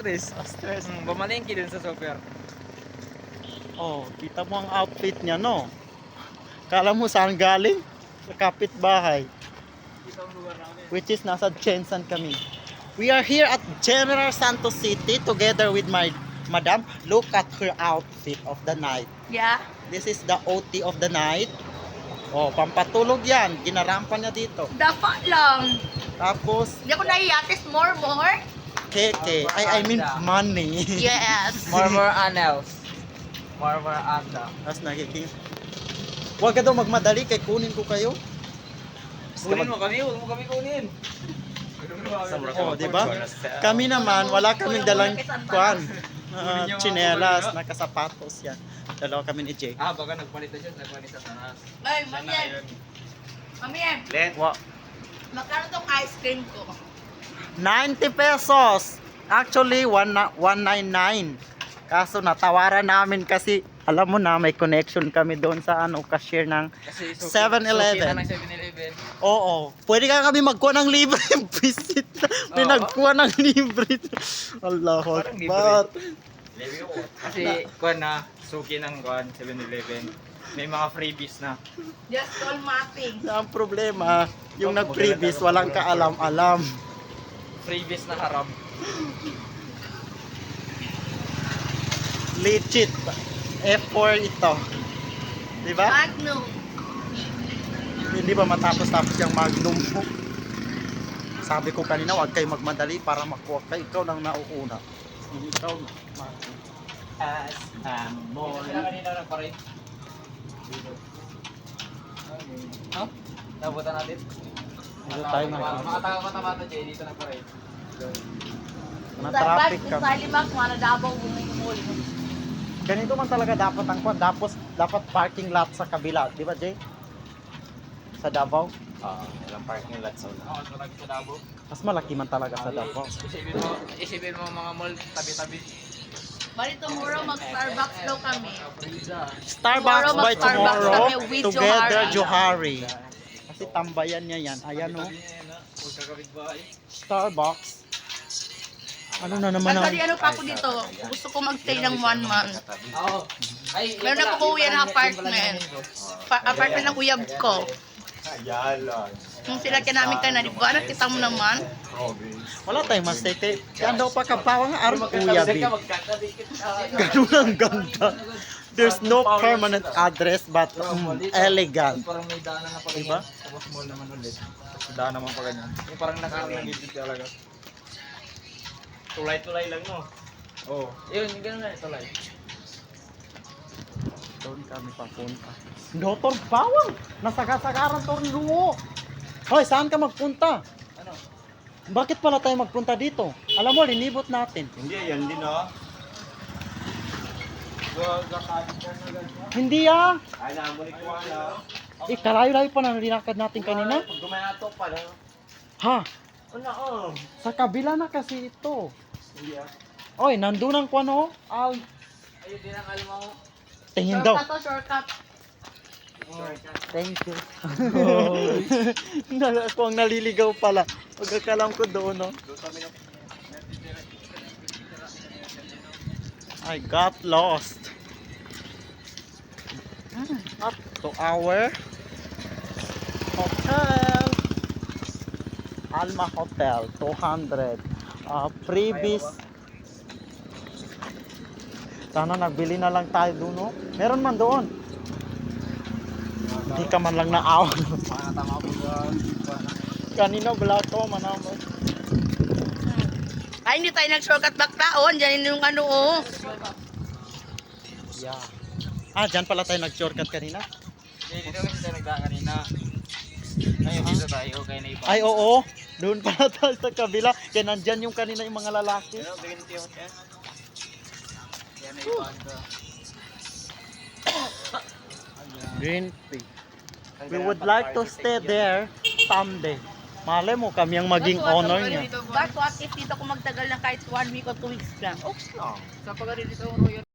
stress. Stress. Bumalengke dun sa super. Oh, kita mo ang outfit niya, no? Kala mo saan galing? Sa kapitbahay. Dito ang lugar namin. Which is nasa Jensen kami. We are here at General Santos City together with my madam. Look at her outfit of the night. Yeah. This is the OT of the night. Oh, pampatulog yan. Ginarampan niya dito. Dapat lang. Tapos, Hindi ako naiyatis more. keke. I mean money. Yes. More annals. More anda. Tapos nagiging... Huwag ka daw magmadali kay kunin ko kayo. Kunin mo kami, huwag mo kami kunin. Oh, di ba? Kami naman, wala kaming dalang kuan. Tsinelas, nakasapatos yan. Dalawa kami ni Jake. Baka nagpalit na siya, nagpalit sa tanas. Ay, Mamien. Mamien, Let. magkano tong ice cream ko? 90 pesos. Actually, 199. Kaso natawaran namin kasi alam mo na may connection kami doon sa cashier ng Kasi 7-Eleven. ng 7-Eleven. Oo. Pwede ka kami magkuha ng libre visit. Pinagkuha ng libre. Allahu Parang Akbar. Kasi kuan na, suki ng kuan 7-Eleven. May mga freebies na. Just all mapping. Ang problema, yung nag-previous walang kaalam-alam. Freebies na haram. Legit. F4 ito. Di ba? Magnum. Hindi ba matapos-tapos yung Magnum mo? Sabi ko kanina, huwag kayo magmadali para makuha kayo. Ikaw nang nauuna. Ikaw Magnum. As more. Kanina nagparay. No? Nabutan natin. Dito tayo nakikita. Mga taga-Cotabato, Jay, dito nagparay. Na-traffic kami. Sa Limak, mga Davao, bumuli. Ganito man talaga dapat ang kwan. Dapat parking lot sa kabila. Di ba, Jay? Sa Davao. Ilang parking lot sa una. Oo, malaki sa Davao. Mas malaki man talaga sa Davao. Isipin mo mga mall, tabi-tabi. Bali tomorrow mag-Starbucks daw kami. Starbucks by Starbucks tomorrow. kami with Together Johari. Johari. Kasi tambayan niya yan. Ayan o. Huwag kakabit bahay. Starbucks. Ano na naman ang... Ano pa ako dito? Gusto ko mag-stay ng 1 month. Oo. Ay, Meron na po kuya ng apartment. Apartment ng uyab ko. Kung sila ka namin ka na, di ba? Nakita mo naman. Wala tayong mistake. Kaya daw pa kapawa nga aron kuya, B. Ganun ang ganda. There's no permanent address but elegant. Parang may daanan na pa ganyan. Diba? Tapos mall naman ulit. Daan naman pa ganyan. Yung parang nakakarangit talaga. Tulay-tulay lang, no? Oo. Yun, ganun na, tulay. Doon kami papunta. Doktor Bawang! Nasagasagaran to rin luo. Hoy, saan ka magpunta? Ano? Bakit pala tayo magpunta dito? Alam mo, linibot natin. Hindi, yan din, ah. Hindi ah! Ay, namulik ko na. Kalayo-layo pa na linakad natin kanina. Pag gumayato pa lang. Ha? Ano, Sa kabila na kasi ito. Hindi, ah. Oy, nandun ang kwano. Ayun din ang alimaw. Tingin daw. Shortcut. Thank you. Ako ang naliligaw pala. Pagkakalam ko doon, no? I got lost. Up to our hotel. Alma Hotel, 200. Previous. Sana nagbili na lang tayo doon, no? Meron man doon. Hindi ka man lang naawa. Tama po doon. Kanina wala to, manamot. Ay, hindi tayo nag-shortcut back taon. Diyan yung ano, oh. Yeah. Dyan pala tayo nag-shortcut kanina. Dito kasi tayo nagdaan kanina. Ngayon dito tayo kay naiba. Ay, oo. Doon pala tayo sa kabila. Kaya nandyan yung kanina yung mga lalaki. Pero bigyan niyo yan. Yan ay banda. Green Peak. We would like to stay there someday. Malay mo kami ang maging owner niya. But what if dito ko magtagal na kahit 1 week or 2 weeks lang? Sa pag-dito Royal